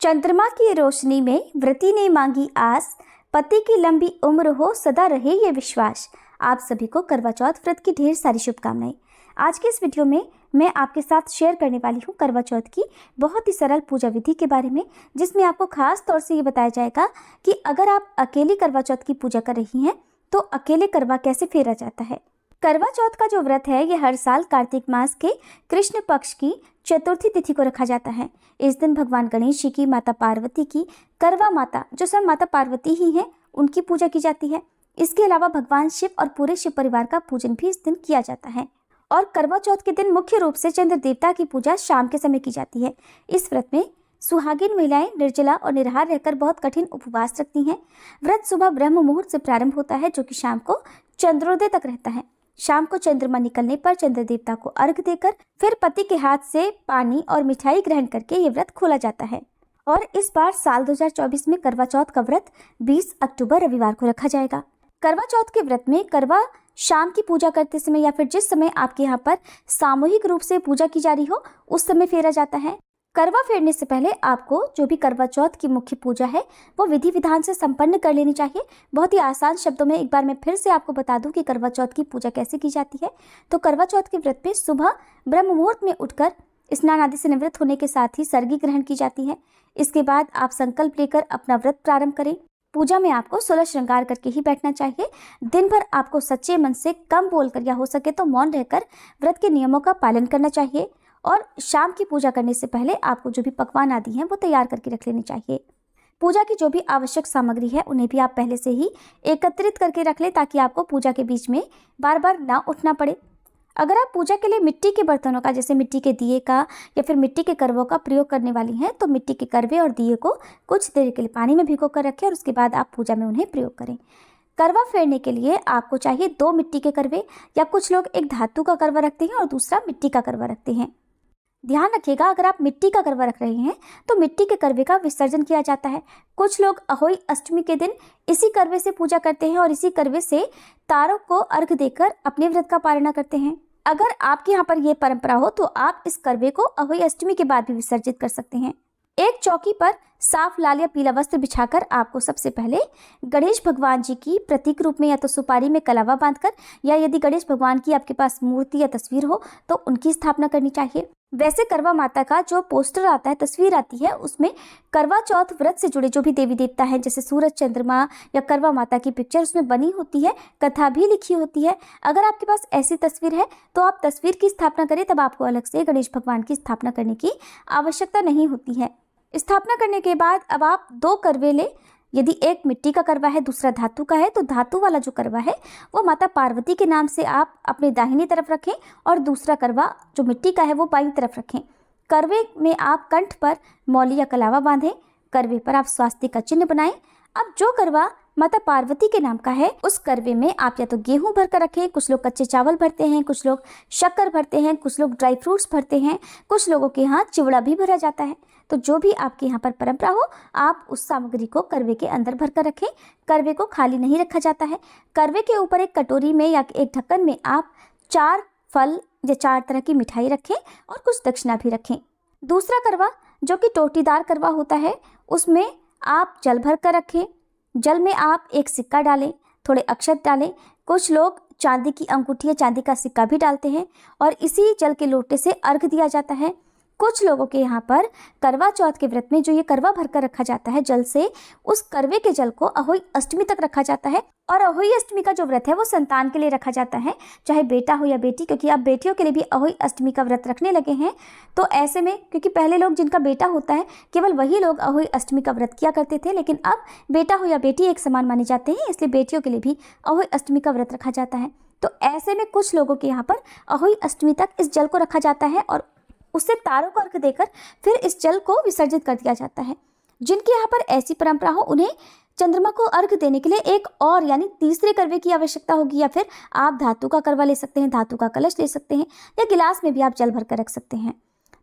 चंद्रमा की रोशनी में व्रती ने मांगी आस, पति की लंबी उम्र हो सदा रहे ये विश्वास। आप सभी को करवा चौथ व्रत की ढेर सारी शुभकामनाएं। आज के इस वीडियो में मैं आपके साथ शेयर करने वाली हूँ करवा चौथ की बहुत ही सरल पूजा विधि के बारे में, जिसमें आपको खास तौर से ये बताया जाएगा कि अगर आप अकेली करवा चौथ की पूजा कर रही हैं तो अकेले करवा कैसे फेरा जाता है। करवा चौथ का जो व्रत है ये हर साल कार्तिक मास के कृष्ण पक्ष की चतुर्थी तिथि को रखा जाता है। इस दिन भगवान गणेश जी की, माता पार्वती की, करवा माता जो सब माता पार्वती ही हैं उनकी पूजा की जाती है। इसके अलावा भगवान शिव और पूरे शिव परिवार का पूजन भी इस दिन किया जाता है। और करवा चौथ के दिन मुख्य रूप से चंद्र देवता की पूजा शाम के समय की जाती है। इस व्रत में सुहागिन महिलाएं निर्जला और निराहार रहकर बहुत कठिन उपवास रखती हैं। व्रत सुबह ब्रह्म मुहूर्त से प्रारंभ होता है जो कि शाम को चंद्रोदय तक रहता है। शाम को चंद्रमा निकलने पर चंद्र देवता को अर्घ देकर फिर पति के हाथ से पानी और मिठाई ग्रहण करके ये व्रत खोला जाता है। और इस बार साल 2024 में करवा चौथ का व्रत 20 अक्टूबर रविवार को रखा जाएगा। करवा चौथ के व्रत में करवा शाम की पूजा करते समय या फिर जिस समय आपके यहाँ पर सामूहिक रूप से पूजा की जा रही हो उस समय फेरा जाता है। करवा फेरने से पहले आपको जो भी करवा चौथ की मुख्य पूजा है वो विधि विधान से संपन्न कर लेनी चाहिए। बहुत ही आसान शब्दों में एक बार मैं फिर से आपको बता दूं कि करवा चौथ की पूजा कैसे की जाती है। तो करवा चौथ के व्रत में सुबह ब्रह्म मुहूर्त में उठकर स्नान आदि से निवृत्त होने के साथ ही सर्गी ग्रहण की जाती है। इसके बाद आप संकल्प लेकर अपना व्रत प्रारंभ करें। पूजा में आपको 16 श्रृंगार करके ही बैठना चाहिए। दिन भर आपको सच्चे मन से कम बोलकर या हो सके तो मौन रहकर व्रत के नियमों का पालन करना चाहिए। और शाम की पूजा करने से पहले आपको जो भी पकवान आदि हैं वो तैयार करके रख लेने चाहिए। पूजा की जो भी आवश्यक सामग्री है उन्हें भी आप पहले से ही एकत्रित करके रख लें ताकि आपको पूजा के बीच में बार बार ना उठना पड़े। अगर आप पूजा के लिए मिट्टी के बर्तनों का, जैसे मिट्टी के दिए का या फिर मिट्टी के करवों का प्रयोग करने वाली हैं तो मिट्टी के करवे और दिए को कुछ देर के लिए पानी में भिगो कर रखें और उसके बाद आप पूजा में उन्हें प्रयोग करें। करवा फेरने के लिए आपको चाहिए 2 मिट्टी के करवे, या कुछ लोग एक धातु का करवा रखते हैं और दूसरा मिट्टी का करवा रखते हैं। ध्यान रखिएगा, अगर आप मिट्टी का करवा रख रहे हैं तो मिट्टी के करवे का विसर्जन किया जाता है। कुछ लोग अहोई अष्टमी के दिन इसी करवे से पूजा करते हैं और इसी करवे से तारों को अर्घ देकर अपने व्रत का पालना करते हैं। अगर आपके यहाँ पर यह परंपरा हो तो आप इस करवे को अहोई अष्टमी के बाद भी विसर्जित कर सकते हैं। एक चौकी पर साफ लाल या पीला वस्त्र बिछाकर आपको सबसे पहले गणेश भगवान जी की प्रतीक रूप में या तो सुपारी में कलावा बांधकर, या यदि गणेश भगवान की आपके पास मूर्ति या तस्वीर हो तो उनकी स्थापना करनी चाहिए। वैसे करवा माता का जो पोस्टर आता है, तस्वीर आती है, उसमें करवा चौथ व्रत से जुड़े जो भी देवी देवता हैं जैसे सूरज, चंद्रमा या करवा माता की पिक्चर उसमें बनी होती है, कथा भी लिखी होती है। अगर आपके पास ऐसी तस्वीर है तो आप तस्वीर की स्थापना करें, तब आपको अलग से गणेश भगवान की स्थापना करने की आवश्यकता नहीं होती है। स्थापना करने के बाद अब आप 2 करवे लें। यदि एक मिट्टी का करवा है दूसरा धातु का है तो धातु वाला जो करवा है वो माता पार्वती के नाम से आप अपने दाहिनी तरफ रखें और दूसरा करवा जो मिट्टी का है वो बाईं तरफ रखें। करवे में आप कंठ पर मौली या कलावा बांधें। करवे पर आप स्वास्तिक का चिन्ह बनाएं। अब जो करवा माता पार्वती के नाम का है उस करवे में आप या तो गेहूं भर कर रखें, कुछ लोग कच्चे चावल भरते हैं, कुछ लोग शक्कर भरते हैं, कुछ लोग ड्राई फ्रूट्स भरते हैं, कुछ लोगों के यहाँ चिवड़ा भी भरा जाता है। तो जो भी आपके यहाँ पर परंपरा हो आप उस सामग्री को करवे के अंदर भर कर रखें। करवे को खाली नहीं रखा जाता है। करवे के ऊपर एक कटोरी में या एक ढक्कन में आप 4 फल या 4 तरह की मिठाई रखें और कुछ दक्षिणा भी रखें। दूसरा करवा जो कि टोटीदार करवा होता है उसमें आप जल भर कर रखें। जल में आप एक सिक्का डालें, थोड़े अक्षत डालें। कुछ लोग चांदी की अंगूठी या चांदी का सिक्का भी डालते हैं और इसी जल के लोटे से अर्घ दिया जाता है। कुछ लोगों के यहाँ पर करवा चौथ के व्रत में जो ये करवा भरकर रखा जाता है जल से, उस करवे के जल को अहोई अष्टमी तक रखा जाता है। और अहोई अष्टमी का जो व्रत है वो संतान के लिए रखा जाता है, चाहे बेटा हो या बेटी, क्योंकि आप बेटियों के लिए भी अहोई अष्टमी का व्रत रखने लगे हैं। तो ऐसे में क्योंकि पहले लोग जिनका बेटा होता है केवल वही लोग अहोई अष्टमी का व्रत किया करते थे, लेकिन अब बेटा हो या बेटी एक समान माने जाते हैं, इसलिए बेटियों के लिए भी अहोई अष्टमी का व्रत रखा जाता है। तो ऐसे में कुछ लोगों के यहाँ पर अहोई अष्टमी तक इस जल को रखा जाता है और उससे तारों को अर्घ देकर फिर इस जल को विसर्जित कर दिया जाता है। जिनके यहाँ पर ऐसी परंपरा हो उन्हें चंद्रमा को अर्घ देने के लिए एक और यानी तीसरे करवे की आवश्यकता होगी, या फिर आप धातु का करवा ले सकते हैं, धातु का कलश ले सकते हैं, या गिलास में भी आप जल भर कर रख सकते हैं।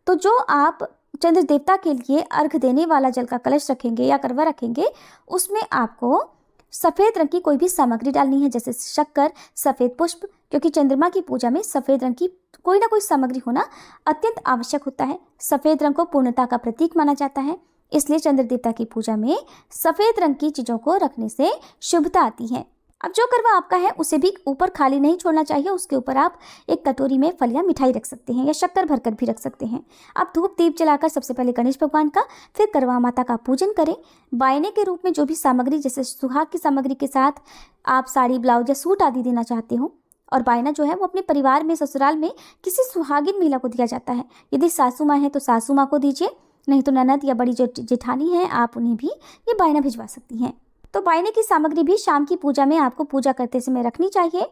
तो जो आप चंद्र देवता के लिए अर्घ देने वाला जल का कलश रखेंगे या करवा रखेंगे उसमें आपको सफ़ेद रंग की कोई भी सामग्री डालनी है, जैसे शक्कर, सफ़ेद पुष्प, क्योंकि चंद्रमा की पूजा में सफ़ेद रंग की कोई ना कोई सामग्री होना अत्यंत आवश्यक होता है। सफ़ेद रंग को पूर्णता का प्रतीक माना जाता है। इसलिए चंद्र देवता की पूजा में सफेद रंग की चीजों को रखने से शुभता आती है। अब जो करवा आपका है उसे भी ऊपर खाली नहीं छोड़ना चाहिए, उसके ऊपर आप एक कटोरी में फल या मिठाई रख सकते हैं या शक्कर भरकर भी रख सकते हैं। आप धूप दीप जलाकर सबसे पहले गणेश भगवान का, फिर करवा माता का पूजन करें। बायने के रूप में जो भी सामग्री, जैसे सुहाग की सामग्री के साथ आप साड़ी, ब्लाउज या सूट आदि देना चाहते हो, और बायना जो है वो अपने परिवार में, ससुराल में किसी सुहागिन महिला को दिया जाता है। यदि सासू माँ है तो सासू माँ को दीजिए, नहीं तो ननद या बड़ी जो जेठानी है आप उन्हें भी ये बायना भिजवा सकती हैं। तो बायने की सामग्री भी शाम की पूजा में आपको पूजा करते समय रखनी चाहिए।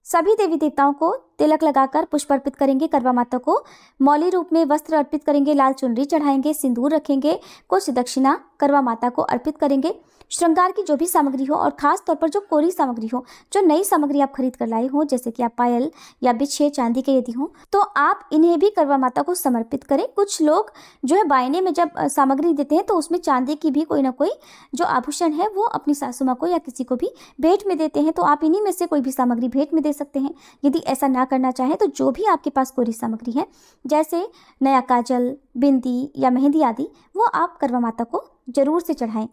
सभी देवी देवताओं को तिलक लगाकर पुष्प अर्पित करेंगे। करवा माता को मौली रूप में वस्त्र अर्पित करेंगे, लाल चुनरी चढ़ाएंगे, सिंदूर रखेंगे, कुछ दक्षिणा करवा माता को अर्पित करेंगे। श्रृंगार की जो भी सामग्री हो और खास तौर पर जो कोरी सामग्री हो, जो नई सामग्री आप खरीद कर लाए हो, जैसे कि आप पायल या बिछे चांदी के यदि हो, तो आप इन्हें भी करवा माता को समर्पित करें। कुछ लोग जो है बायने में जब सामग्री देते हैं तो उसमें चांदी की भी कोई ना कोई जो आभूषण है वो अपनी सासू माँ को या किसी को भी भेंट में देते हैं, तो आप इन्हीं में से कोई भी सामग्री भेंट में दे सकते हैं। यदि ऐसा ना करना चाहें तो जो भी आपके पास कोरी सामग्री है, जैसे नया काजल, बिंदी या मेहंदी आदि, वो आप करवा माता को जरूर से चढ़ाएं।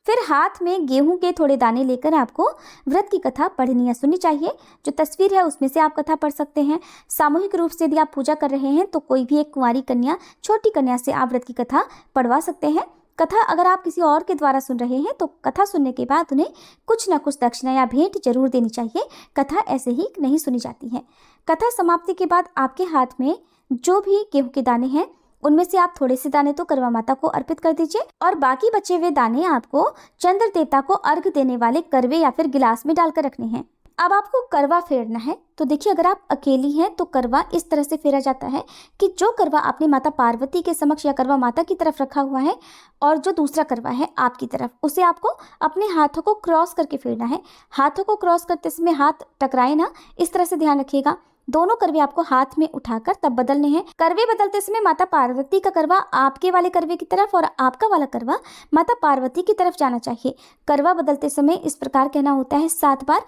फिर हाथ में गेहूं के थोड़े दाने लेकर आपको व्रत की कथा पढ़नी या सुननी चाहिए। जो तस्वीर है उसमें से आप कथा पढ़ सकते हैं। सामूहिक रूप से यदि आप पूजा कर रहे हैं तो कोई भी एक कुंवारी कन्या, छोटी कन्या से आप व्रत की कथा पढ़वा सकते हैं। कथा अगर आप किसी और के द्वारा सुन रहे हैं तो कथा सुनने के बाद उन्हें कुछ न कुछ दक्षिणा या भेंट जरूर देनी चाहिए। कथा ऐसे ही नहीं सुनी जाती है। कथा समाप्ति के बाद आपके हाथ में जो भी गेहूं के दाने हैं उनमें से आप थोड़े से दाने तो करवा माता को अर्पित कर दीजिए, और बाकी बचे हुए दाने आपको चंद्र देवता को अर्घ देने वाले करवे या फिर गिलास में डालकर रखने हैं। अब आपको करवा फेरना है। तो देखिए, अगर आप अकेली हैं तो करवा इस तरह से फेरा जाता है कि जो करवा आपने माता पार्वती के समक्ष या करवा माता की तरफ रखा हुआ है और जो दूसरा करवा है आपकी तरफ, उसे आपको अपने हाथों को क्रॉस करके फेरना है। हाथों को क्रॉस करते समय हाथ टकराए ना, इस तरह से ध्यान रखिएगा। दोनों करवे आपको हाथ में उठाकर तब बदलने हैं। करवे बदलते समय माता पार्वती का करवा आपके वाले करवे की तरफ और आपका वाला करवा माता पार्वती की तरफ जाना चाहिए। करवा बदलते समय इस प्रकार कहना होता है 7 बार,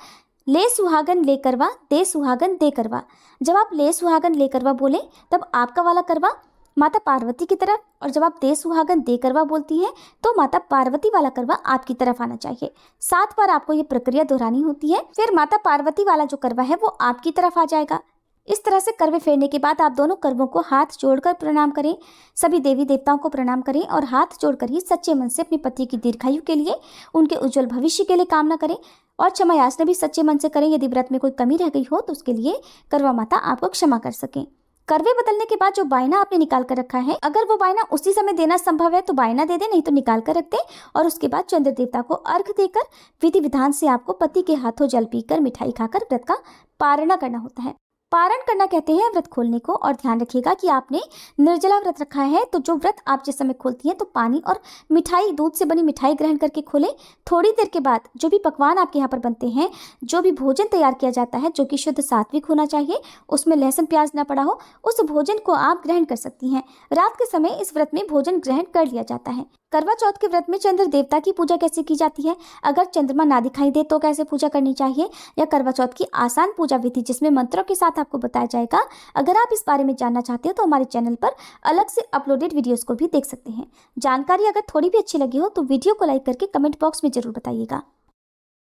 ले सुहागन ले करवा, दे सुहागन दे करवा। जब आप ले सुहागन ले करवा बोले तब आपका वाला करवा माता पार्वती की तरफ, और जब आप दे सुहागन दे करवा बोलती हैं तो माता पार्वती वाला करवा आपकी तरफ आना चाहिए। 7 बार आपको ये प्रक्रिया दोहरानी होती है। फिर माता पार्वती वाला जो करवा है वो आपकी तरफ आ जाएगा। इस तरह से करवे फेरने के बाद आप दोनों करवों को हाथ जोड़कर प्रणाम करें। सभी देवी देवताओं को प्रणाम करें और हाथ जोड़कर ही सच्चे मन से अपने पति की दीर्घायु के लिए, उनके उज्जवल भविष्य के लिए कामना करें, और क्षमा याचना भी सच्चे मन से करें। यदि व्रत में कोई कमी रह गई हो तो उसके लिए करवा माता आपको क्षमा कर सकें। करवे बदलने के बाद जो बायना आपने निकाल कर रखा है, अगर वो बायना उसी समय देना संभव है तो बायना दे दे, नहीं तो निकाल कर रख दे। और उसके बाद चंद्र देवता को अर्घ देकर विधि विधान से आपको पति के हाथों जल पीकर मिठाई खाकर व्रत का पारणा करना होता है। पारण करना कहते हैं व्रत खोलने को। और ध्यान रखिएगा कि आपने निर्जला व्रत रखा है तो जो व्रत आप जिस समय खोलती हैं तो पानी और मिठाई, दूध से बनी मिठाई ग्रहण करके खोलें। थोड़ी देर के बाद जो भी पकवान आपके यहाँ पर बनते हैं, जो भी भोजन तैयार किया जाता है जो कि शुद्ध सात्विक होना चाहिए, उसमें लहसुन प्याज न पड़ा हो, उस भोजन को आप ग्रहण कर सकती हैं। रात के समय इस व्रत में भोजन ग्रहण कर लिया जाता है। करवा चौथ के व्रत में चंद्र देवता की पूजा कैसे की जाती है, अगर चंद्रमा ना दिखाई दे तो कैसे पूजा करनी चाहिए, या करवा चौथ की आसान पूजा विधि जिसमें मंत्रों के साथ आपको बताया जाएगा। अगर आप इस बारे में जानना चाहते हो तो हमारे चैनल पर अलग से अपलोडेड वीडियोस को भी देख सकते हैं। जानकारी अगर थोड़ी भी अच्छी लगी हो तो वीडियो को लाइक करके कमेंट बॉक्स में जरूर बताइएगा।